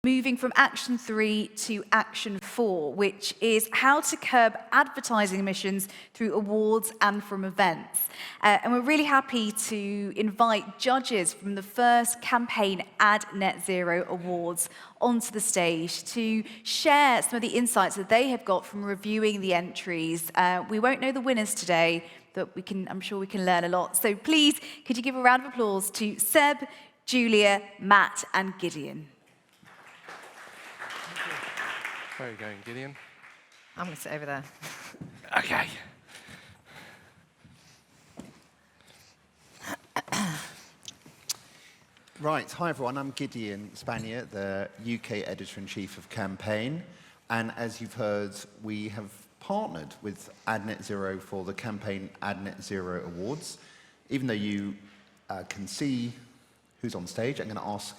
moving from action 3 to action 4, which is how to curb advertising emissions through awards and from events. And we're really happy to invite judges from the first campaign Ad Net Zero Awards onto the stage to share some of the insights that they have got from reviewing the entries. We won't know the winners today, but I'm sure we can learn a lot. So please, could you give a round of applause to Seb, Julia, Matt, and Gideon. Where are you going, Gideon? I'm going to sit over there. Okay. Right, hi everyone, I'm Gideon Spanier, the UK Editor-in-Chief of Campaign. And as you've heard, we have partnered with Ad Net Zero for the Campaign Ad Net Zero Awards. Even though you can see who's on stage, I'm going to ask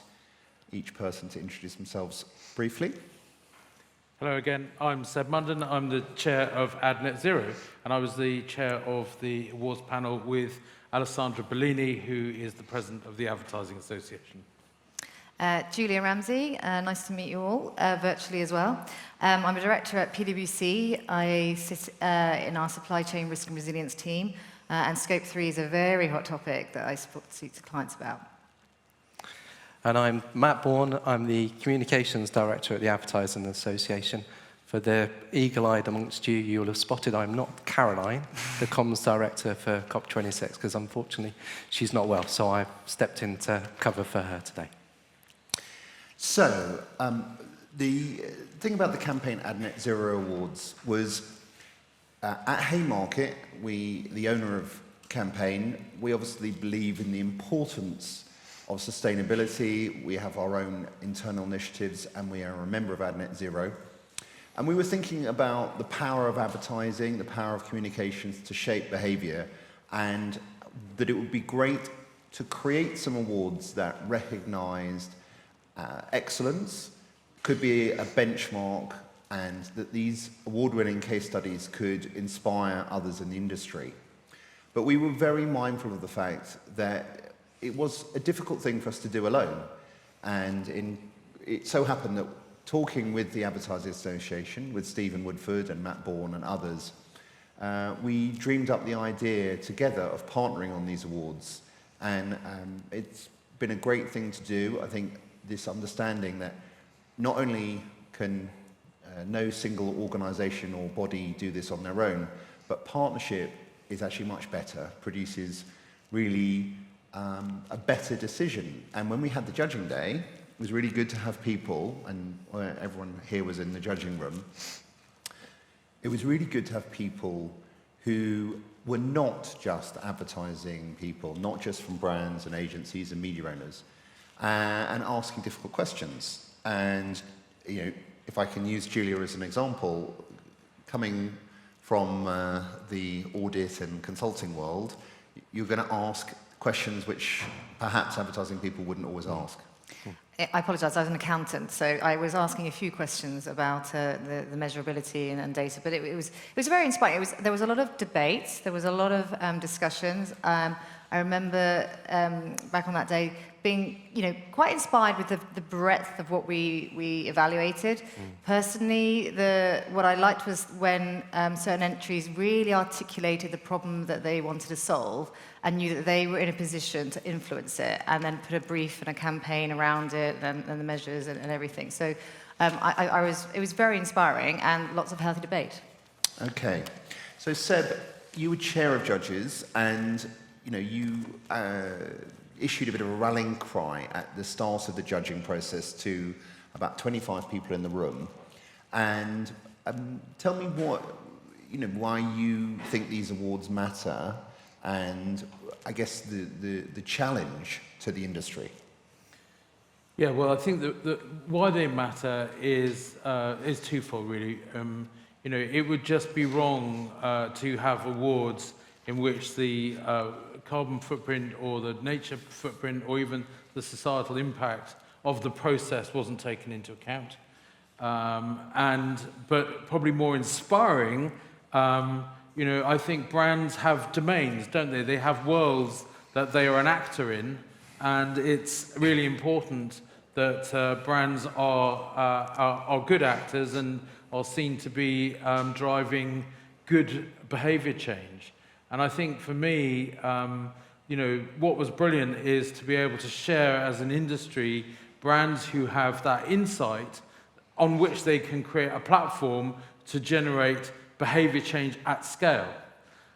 each person to introduce themselves briefly. Hello again, I'm Seb Munden, I'm the chair of Ad Net Zero, and I was the chair of the awards panel with Alessandra Bellini, who is the president of the Advertising Association. Julia Ramsay, nice to meet you all, virtually as well. I'm a director at PwC. I sit in our supply chain risk and resilience team, and Scope 3 is a very hot topic that I speak to clients about. And I'm Matt Bourn. I'm the Communications Director at the Advertising Association. For the eagle-eyed amongst you, you'll have spotted I'm not Caroline, the Comms Director for COP26, because unfortunately she's not well, so I've stepped in to cover for her today. So, the thing about the Campaign Ad Net Zero Awards was at Haymarket, the owner of Campaign, we obviously believe in the importance of sustainability. We have our own internal initiatives, and we are a member of Ad Net Zero. And we were thinking about the power of advertising, the power of communications to shape behavior, and that it would be great to create some awards that recognized excellence, could be a benchmark, and that these award-winning case studies could inspire others in the industry. But we were very mindful of the fact that it was a difficult thing for us to do alone. And it so happened that talking with the Advertising Association, with Stephen Woodford and Matt Bourn and others, we dreamed up the idea together of partnering on these awards. And it's been a great thing to do. I think this understanding that not only can no single organisation or body do this on their own, but partnership is actually much better, produces really a better decision. And when we had the judging day, it was really good to have people, and everyone here was in the judging room, it was really good to have people who were not just advertising people, not just from brands and agencies and media owners, and asking difficult questions. And if I can use Julia as an example, coming from the audit and consulting world, you're going to ask questions which perhaps advertising people wouldn't always ask. I apologise, I was an accountant, so I was asking a few questions about the measurability and data, but it was very inspiring. There was a lot of debates, there was a lot of discussions. I remember back on that day being quite inspired with the breadth of what we evaluated. Personally, what I liked was when certain entries really articulated the problem that they wanted to solve and knew that they were in a position to influence it, and then put a brief and a campaign around it and the measures and everything. So it was very inspiring and lots of healthy debate. Okay. So Seb, you were chair of judges, and you issued a bit of a rallying cry at the start of the judging process to about 25 people in the room. And tell me why you think these awards matter, and I guess the challenge to the industry. Yeah, well, I think that why they matter is twofold, really. It would just be wrong to have awards in which the carbon footprint or the nature footprint or even the societal impact of the process wasn't taken into account. But probably more inspiring, I think brands have domains, don't they? They have worlds that they are an actor in, and it's really important that brands are good actors and are seen to be driving good behaviour change. And I think for me, what was brilliant is to be able to share as an industry brands who have that insight on which they can create a platform to generate behaviour change at scale.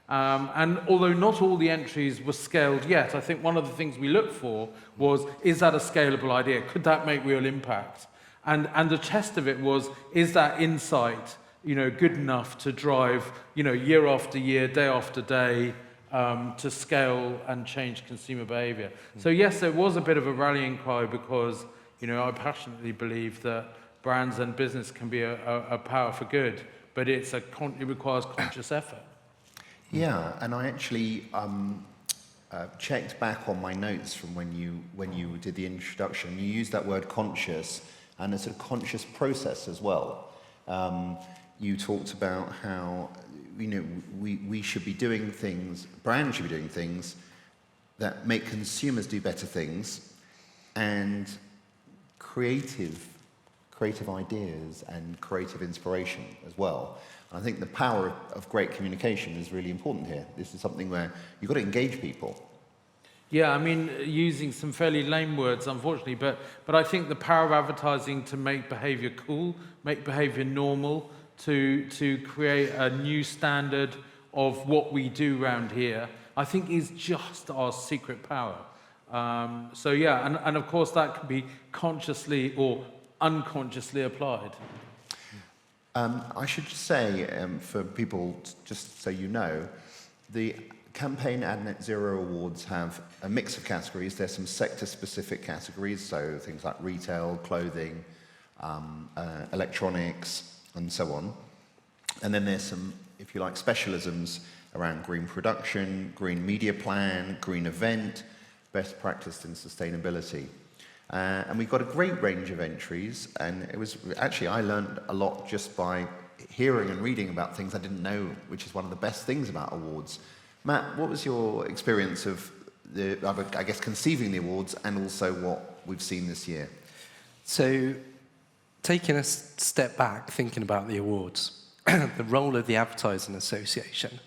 And although not all the entries were scaled yet, I think one of the things we looked for was, is that a scalable idea? Could that make real impact? And the test of it was, is that insight, good enough to drive, year after year, day after day, to scale and change consumer behaviour? So yes, it was a bit of a rallying cry because, I passionately believe that brands and business can be a power for good, but it requires conscious effort. Yeah, and I actually checked back on my notes from when you did the introduction. You used that word conscious and a sort of conscious process as well. You talked about how we should be doing things, brands should be doing things that make consumers do better things, and creative ideas and creative inspiration as well. I think the power of great communication is really important here. This is something where you've got to engage people. Yeah, I mean, using some fairly lame words, unfortunately, but I think the power of advertising to make behaviour cool, make behaviour normal, to create a new standard of what we do around here, I think is just our secret power. So yeah, and of course that can be consciously or unconsciously applied. I should say, for people, just so you know, the Campaign AdNet Zero Awards have a mix of categories. There's some sector-specific categories, so things like retail, clothing, electronics, and so on. And then there's some, if you like, specialisms around green production, green media plan, green event, best practice in sustainability. And we've got a great range of entries, and it was actually, I learned a lot just by hearing and reading about things I didn't know, which is one of the best things about awards. Matt, what was your experience of I guess, conceiving the awards and also what we've seen this year? So, taking a step back, thinking about the awards, the role of the Advertising Association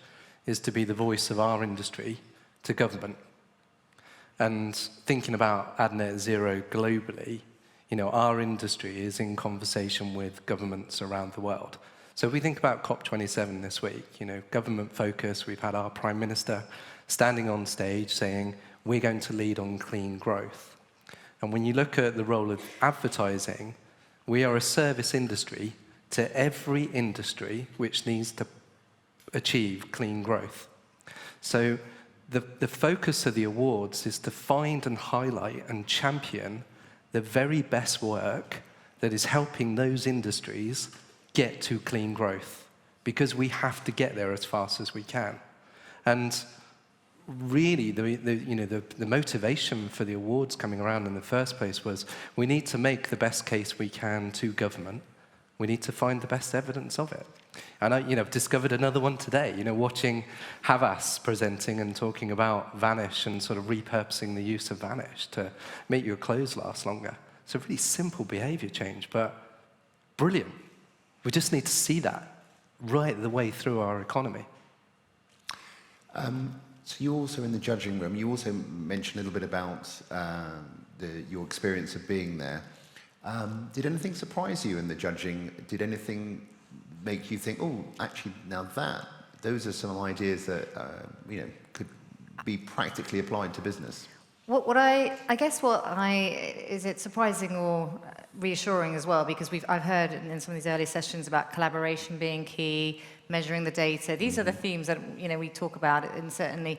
is to be the voice of our industry to government. And thinking about AdNet Zero globally, our industry is in conversation with governments around the world. So if we think about COP27 this week, government focus, we've had our Prime Minister standing on stage saying, we're going to lead on clean growth. And when you look at the role of advertising, we are a service industry to every industry which needs to achieve clean growth. So the focus of the awards is to find and highlight and champion the very best work that is helping those industries get to clean growth, because we have to get there as fast as we can. And really, the motivation for the awards coming around in the first place was we need to make the best case we can to government. We need to find the best evidence of it. And I've discovered another one today, watching Havas presenting and talking about Vanish and sort of repurposing the use of Vanish to make your clothes last longer. It's a really simple behavior change, but brilliant. We just need to see that right the way through our economy. So you also, in the judging room, you also mentioned a little bit about your experience of being there. Did anything surprise you in the judging? Did anything make you think, oh, actually, now those are some ideas that could be practically applied to business? Is it surprising or reassuring as well, because I've heard in some of these early sessions about collaboration being key, measuring the data. These are the themes that we talk about, and certainly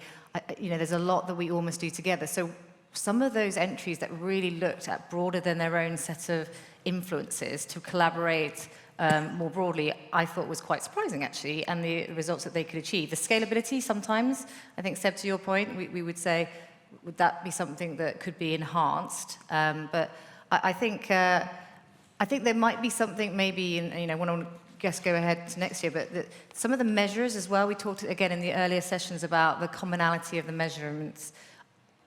there's a lot that we all must do together. So some of those entries that really looked at broader than their own set of influences to collaborate more broadly, I thought was quite surprising, actually, and the results that they could achieve. The scalability, sometimes, I think, Seb, to your point, we would say, would that be something that could be enhanced? But I think there might be something maybe, I want to guess go ahead to next year, but some of the measures as well, we talked again in the earlier sessions about the commonality of the measurements.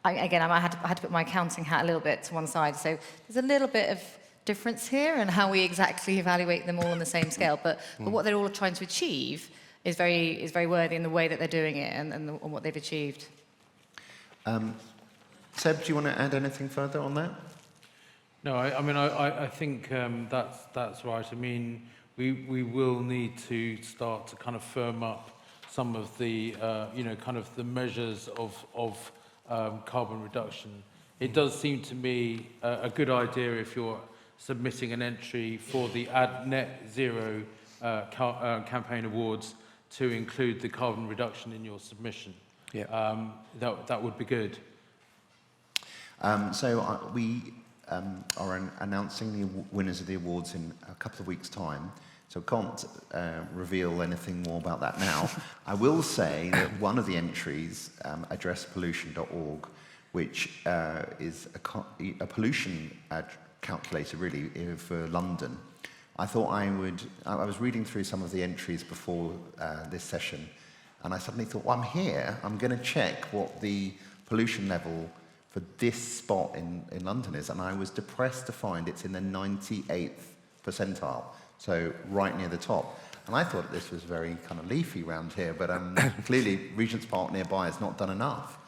again, I had to put my accounting hat a little bit to one side. So there's a little bit of difference here in how we exactly evaluate them all on the same scale. But what they're all trying to achieve is very worthy in the way that they're doing it and what they've achieved. Seb, do you want to add anything further on that? No, I think that's right. I mean, we will need to start to kind of firm up some of the, kind of the measures of carbon reduction. It does seem to me a good idea if you're submitting an entry for the Net Zero campaign awards to include the carbon reduction in your submission. Yeah. That would be good. We are announcing the winners of the awards in a couple of weeks' time, so can't reveal anything more about that now. I will say that one of the entries, addresspollution.org, which is a pollution calculator really for London. I thought I was reading through some of the entries before this session, and I suddenly thought, well, I'm here, I'm going to check what the pollution level for this spot in London is, and I was depressed to find it's in the 98th percentile, so right near the top. And I thought this was very kind of leafy around here, but clearly Regent's Park nearby has not done enough.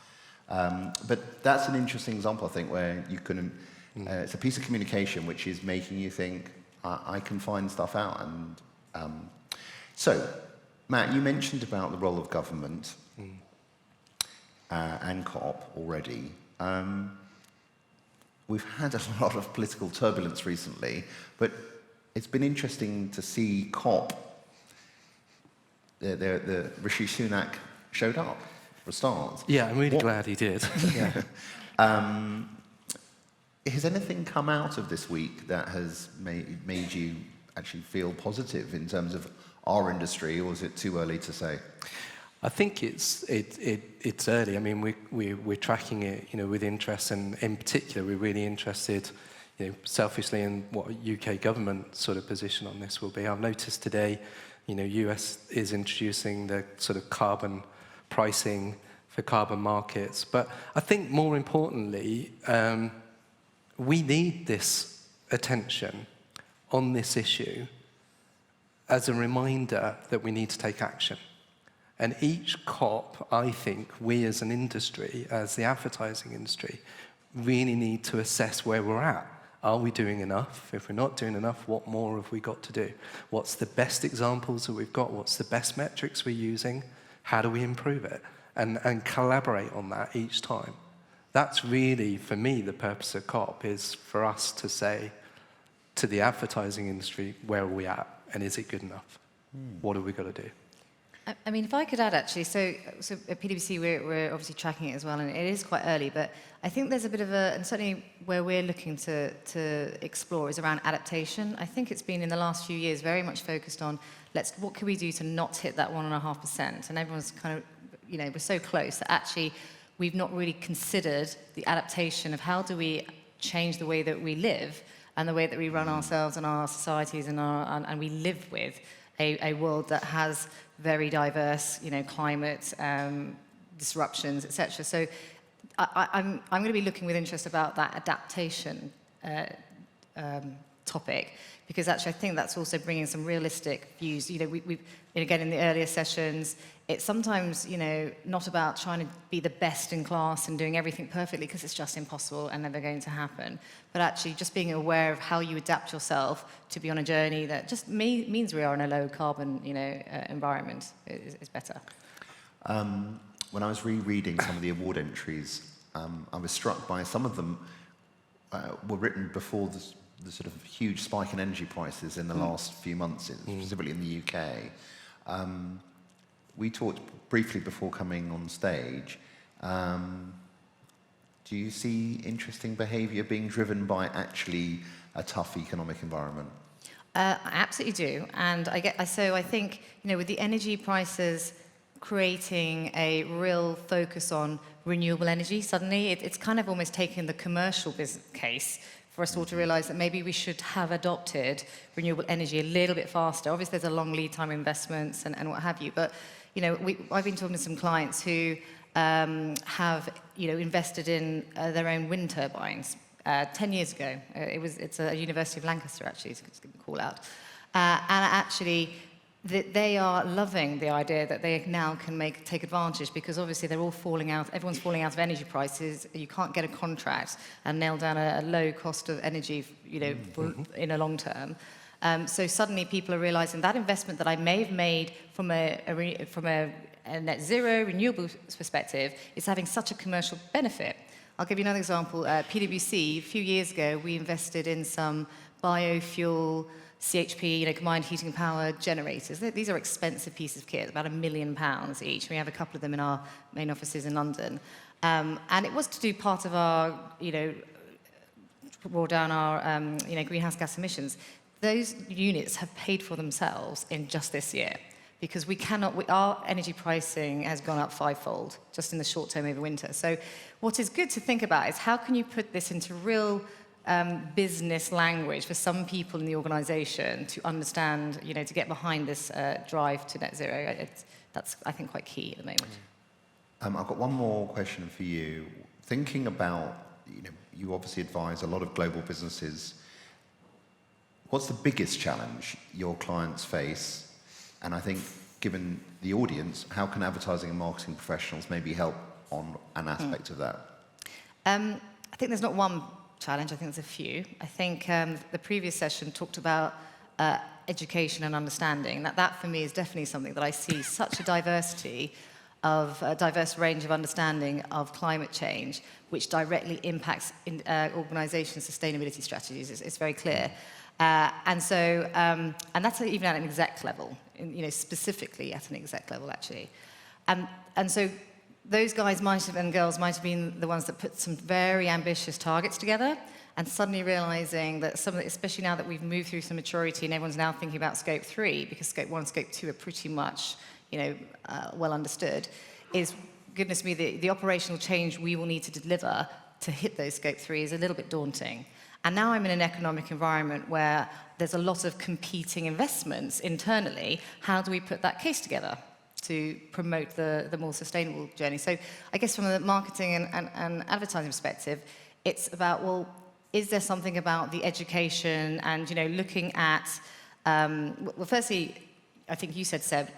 But that's an interesting example, I think, where you can, it's a piece of communication which is making you think, I can find stuff out. And so, Matt, you mentioned about the role of government and COP already. We've had a lot of political turbulence recently, but it's been interesting to see COP. The Rishi Sunak showed up for a start. Yeah, I'm really glad he did. Yeah. Has anything come out of this week that has made you actually feel positive in terms of our industry, or is it too early to say? I think it's early. I mean, we're tracking it, with interest, and in particular, we're really interested, selfishly, in what UK government sort of position on this will be. I've noticed today, US is introducing the sort of carbon pricing for carbon markets. But I think more importantly, we need this attention on this issue as a reminder that we need to take action. And each COP, I think, we as an industry, as the advertising industry, really need to assess where we're at. Are we doing enough? If we're not doing enough, what more have we got to do? What's the best examples that we've got? What's the best metrics we're using? How do we improve it? And collaborate on that each time. That's really, for me, the purpose of COP, is for us to say to the advertising industry, where are we at? And is it good enough? What have we got to do? I mean, if I could add, actually, so at PwC, we're obviously tracking it as well, and it is quite early, but I think there's a bit of and certainly where we're looking to explore is around adaptation. I think it's been, in the last few years, very much focused on, what can we do to not hit that 1.5%? And everyone's kind of, we're so close that actually we've not really considered the adaptation of how do we change the way that we live and the way that we run ourselves and our societies and we live with a world that has very diverse, climate disruptions, etc. So I'm going to be looking with interest about that adaptation topic, because actually I think that's also bringing some realistic views. We've again, in the earlier sessions, it's sometimes, not about trying to be the best in class and doing everything perfectly, because it's just impossible and never going to happen. But actually just being aware of how you adapt yourself to be on a journey that just means we are in a low carbon, environment is better. When I was rereading some of the award entries, I was struck by some of them were written before the sort of huge spike in energy prices in the last few months, specifically in the UK. We talked briefly before coming on stage. Do you see interesting behaviour being driven by actually a tough economic environment? I absolutely do. And I think, with the energy prices creating a real focus on renewable energy, suddenly it's kind of almost taken the commercial business case for us all to realise that maybe we should have adopted renewable energy a little bit faster. Obviously, there's a long lead time investments and what have you, but I've been talking to some clients who have invested in their own wind turbines 10 years ago. It's a University of Lancaster, actually, to call out. And actually, they are loving the idea that they now can take advantage, because obviously they're all falling out, everyone's falling out of energy prices. You can't get a contract and nail down a low cost of energy, in a long term. So suddenly people are realizing that investment that I may have made from a net zero renewables perspective is having such a commercial benefit. I'll give you another example. PwC, a few years ago, we invested in some biofuel CHP, combined heating and power generators. These are expensive pieces of kit, about £1 million each. We have a couple of them in our main offices in London. And it was to do part of our, draw down our, greenhouse gas emissions. Those units have paid for themselves in just this year, because our energy pricing has gone up fivefold just in the short term over winter. So what is good to think about is how can you put this into real business language for some people in the organisation to understand, to get behind this drive to net zero. That's, I think, quite key at the moment. I've got one more question for you. Thinking about, you obviously advise a lot of global businesses. What's the biggest challenge your clients face? And I think, given the audience, how can advertising and marketing professionals maybe help on an aspect of that? I think there's not one challenge. I think there's a few. I think the previous session talked about education and understanding. That for me is definitely something that I see such a diversity of a diverse range of understanding of climate change, which directly impacts organisations' sustainability strategies. It's very clear. And that's even at an exec level, specifically at an exec level, actually. And so those guys and girls might have been the ones that put some very ambitious targets together, and suddenly realizing that especially now that we've moved through some maturity and everyone's now thinking about scope 3, because scope 1 and scope 2 are pretty much, well understood, is, goodness me, the operational change we will need to deliver to hit those scope 3 is a little bit daunting. And now I'm in an economic environment where there's a lot of competing investments internally. How do we put that case together to promote the more sustainable journey? So I guess from the marketing and advertising perspective, it's about, well, is there something about the education and, looking at, well, firstly, I think you said, Seb,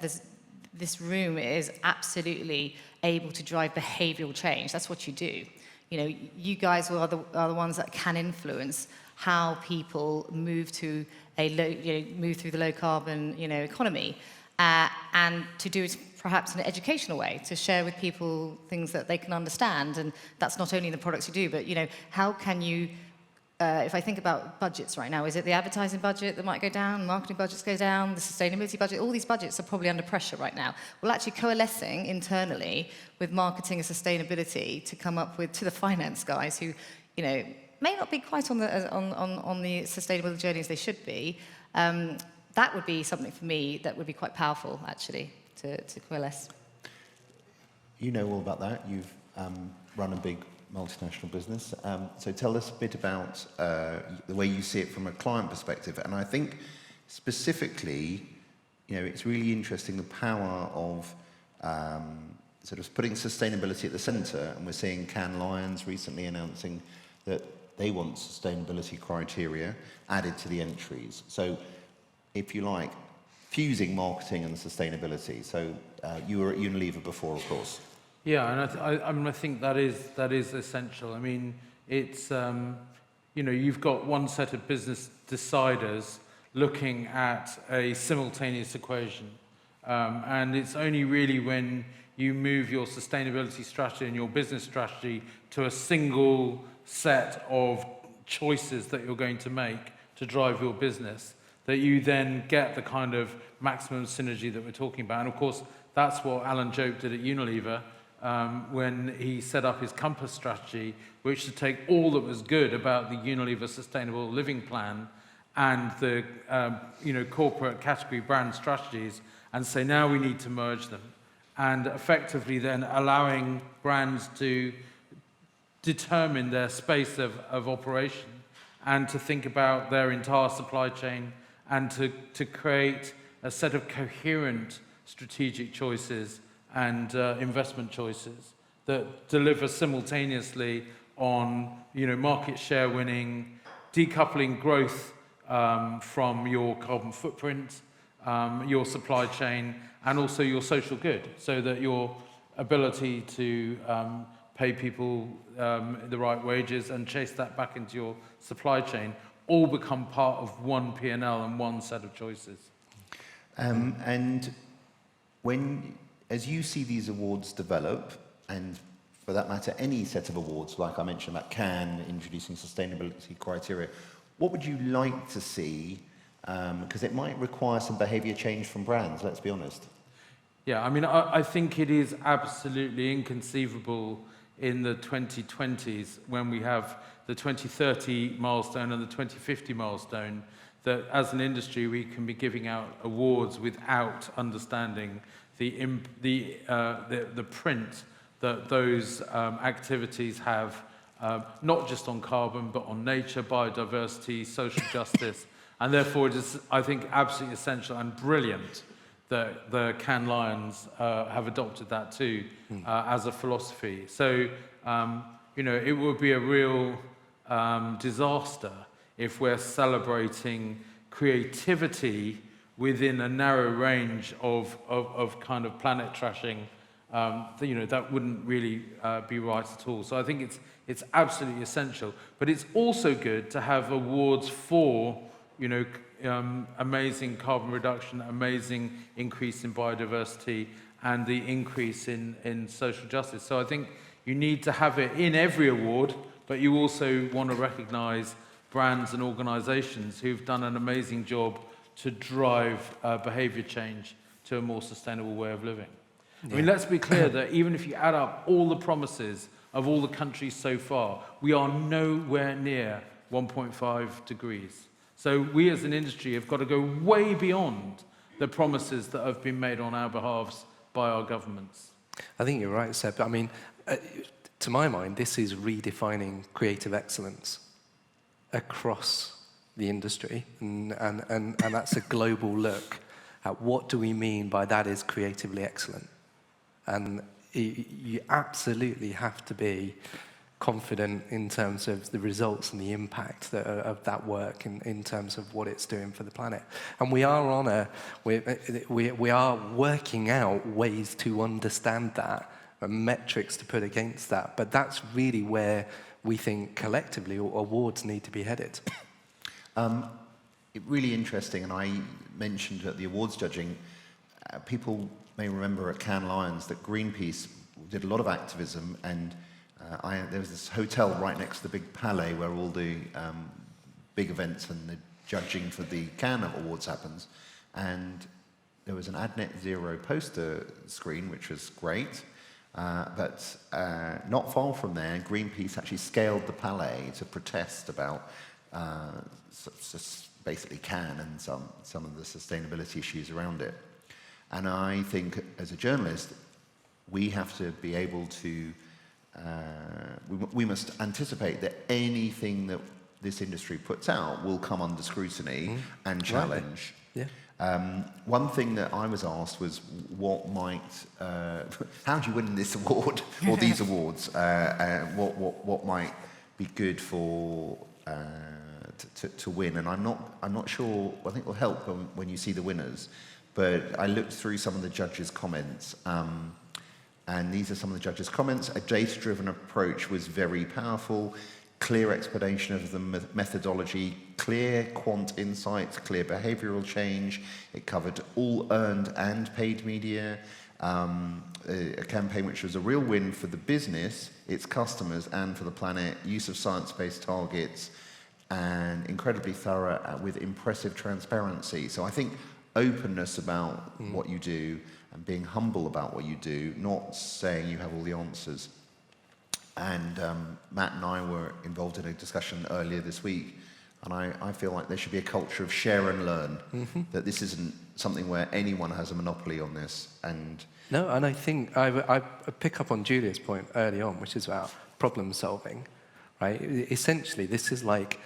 this room is absolutely able to drive behavioural change. That's what you do. You guys are the ones that can influence how people move to move through the low carbon, economy, and to do it perhaps in an educational way, to share with people things that they can understand. And that's not only in the products you do, but how can you? If I think about budgets right now, is it the advertising budget that might go down, marketing budgets go down, the sustainability budget? All these budgets are probably under pressure right now. Well, actually coalescing internally with marketing and sustainability to come up with, to the finance guys who, may not be quite on the sustainable journey as they should be, that would be something for me that would be quite powerful, actually, to coalesce. You know all about that. You've run a big multinational business. So tell us a bit about the way you see it from a client perspective. And I think specifically, it's really interesting the power of sort of putting sustainability at the centre. And we're seeing Cannes Lions recently announcing that they want sustainability criteria added to the entries. So, if you like, fusing marketing and sustainability. So you were at Unilever before, of course. Yeah, and I think that is essential. I mean, it's you've got one set of business deciders looking at a simultaneous equation, and it's only really when you move your sustainability strategy and your business strategy to a single set of choices that you're going to make to drive your business that you then get the kind of maximum synergy that we're talking about. And of course, that's what Alan Jope did at Unilever. When he set up his Compass strategy, which to take all that was good about the Unilever Sustainable Living Plan and the corporate category brand strategies and say now we need to merge them, and effectively then allowing brands to determine their space of operation and to think about their entire supply chain and to create a set of coherent strategic choices and investment choices. that deliver simultaneously on, market share winning, decoupling growth from your carbon footprint, your supply chain, and also your social good, so that your ability to pay people the right wages and chase that back into your supply chain all become part of one P&L and one set of choices. And as you see these awards develop, and for that matter, any set of awards, like I mentioned about Cannes, introducing sustainability criteria, what would you like to see? Because it might require some behaviour change from brands, let's be honest. Yeah, I think it is absolutely inconceivable in the 2020s, when we have the 2030 milestone and the 2050 milestone, that as an industry we can be giving out awards without understanding the print that those activities have, not just on carbon, but on nature, biodiversity, social justice. And therefore it is, I think, absolutely essential and brilliant that the Cannes Lions have adopted that too as a philosophy. So, it would be a real disaster if we're celebrating creativity within a narrow range of kind of planet trashing. That wouldn't really be right at all. So I think it's absolutely essential. But it's also good to have awards for, amazing carbon reduction, amazing increase in biodiversity, and the increase in social justice. So I think you need to have it in every award, but you also want to recognise brands and organisations who've done an amazing job to drive behaviour change to a more sustainable way of living. Yeah. Let's be clear that even if you add up all the promises of all the countries so far, we are nowhere near 1.5 degrees. So we as an industry have got to go way beyond the promises that have been made on our behalves by our governments. I think you're right, Seb. To my mind, this is redefining creative excellence across the industry, and that's a global look at what do we mean by that is creatively excellent. And you absolutely have to be confident in terms of the results and the impact of that work in terms of what it's doing for the planet. And we are we are working out ways to understand that and metrics to put against that. But that's really where we think collectively awards need to be headed. Really interesting, and I mentioned at the awards judging, people may remember at Cannes Lions that Greenpeace did a lot of activism, and there was this hotel right next to the big Palais where all the big events and the judging for the Cannes Awards happens, and there was an AdNet Zero poster screen, which was great, but not far from there, Greenpeace actually scaled the Palais to protest about basically Cannes and some of the sustainability issues around it. And I think, as a journalist, we have to be able to, we must anticipate that anything that this industry puts out will come under scrutiny and challenge. Right. Yeah. One thing that I was asked was, what might, how do you win this award, or these awards? What might be good for, to win? And I'm not sure, I think it will help when you see the winners. But I looked through some of the judges' comments, and these are some of the judges' comments. A data-driven approach was very powerful, clear explanation of the methodology, clear quant insights, clear behavioural change. It covered all earned and paid media, a campaign which was a real win for the business, its customers, and for the planet, use of science-based targets, and incredibly thorough with impressive transparency. So I think openness about what you do and being humble about what you do, not saying you have all the answers. And Matt and I were involved in a discussion earlier this week, and I feel like there should be a culture of share and learn, that this isn't something where anyone has a monopoly on this. And no, and I think I pick up on Julia's point early on, which is about problem solving, right? Essentially, this is like,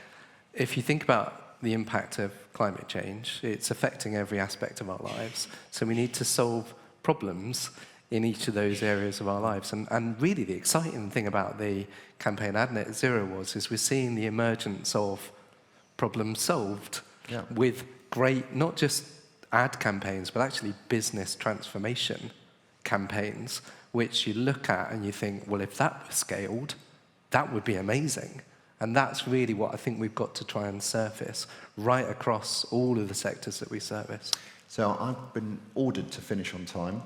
if you think about the impact of climate change, it's affecting every aspect of our lives. So we need to solve problems in each of those areas of our lives. And really the exciting thing about the campaign Ad Net Zero Awards is we're seeing the emergence of problems solved with great, not just ad campaigns, but actually business transformation campaigns, which you look at and you think, well, if that was scaled, that would be amazing. And that's really what I think we've got to try and surface right across all of the sectors that we service. So I've been ordered to finish on time.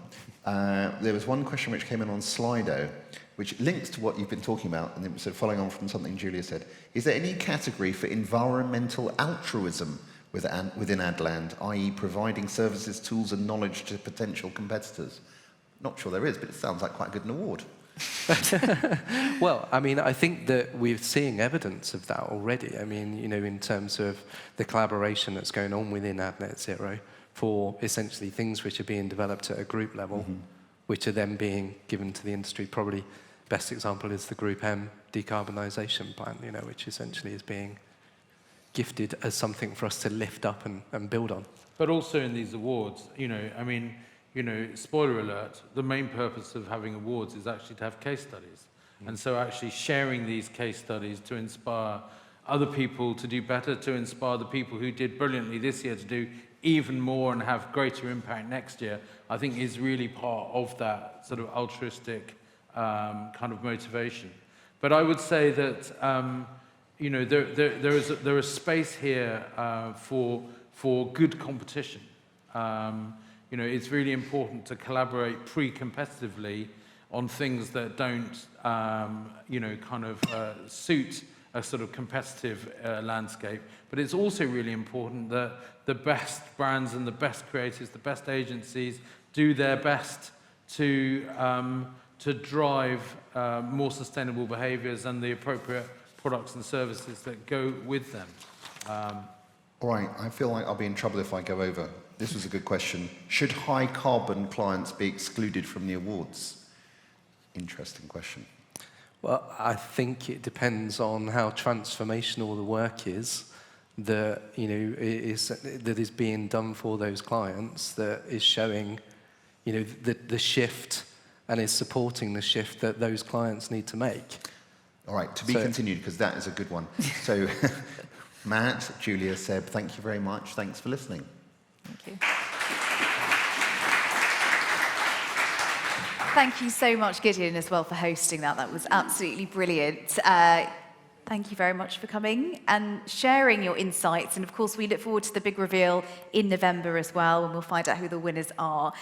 There was one question which came in on Slido, which links to what you've been talking about, and so following on from something Julia said. Is there any category for environmental altruism within Adland, i.e. providing services, tools and knowledge to potential competitors? Not sure there is, but it sounds like quite a good an award. Well, I mean, I think that we're seeing evidence of that already. I mean, you know, in terms of the collaboration that's going on within Ad Net Zero for essentially things which are being developed at a group level, which are then being given to the industry. Probably best example is the Group M decarbonisation plan, you know, which essentially is being gifted as something for us to lift up and build on. But also in these awards, you know, I mean, you know, spoiler alert, the main purpose of having awards is actually to have case studies. And so actually sharing these case studies to inspire other people to do better, to inspire the people who did brilliantly this year to do even more and have greater impact next year, I think is really part of that sort of altruistic kind of motivation. But I would say that, you know, there is space here for good competition. You know, it's really important to collaborate pre-competitively on things that don't, you know, kind of suit a sort of competitive landscape. But it's also really important that the best brands and the best creators, the best agencies do their best to drive more sustainable behaviours and the appropriate products and services that go with them. All right, I feel like I'll be in trouble if I go over. This was a good question. Should high carbon clients be excluded from the awards? Interesting question. Well, I think it depends on how transformational the work is that, you know, that is being done for those clients, that is showing, you know, the shift and is supporting the shift that those clients need to make. All right, to be continued, because that is a good one. So, Matt, Julia, Seb, thank you very much. Thanks for listening. Thank you. Thank you so much, Gideon, as well, for hosting that. That was absolutely brilliant. Thank you very much for coming and sharing your insights. And of course, we look forward to the big reveal in November as well, and we'll find out who the winners are.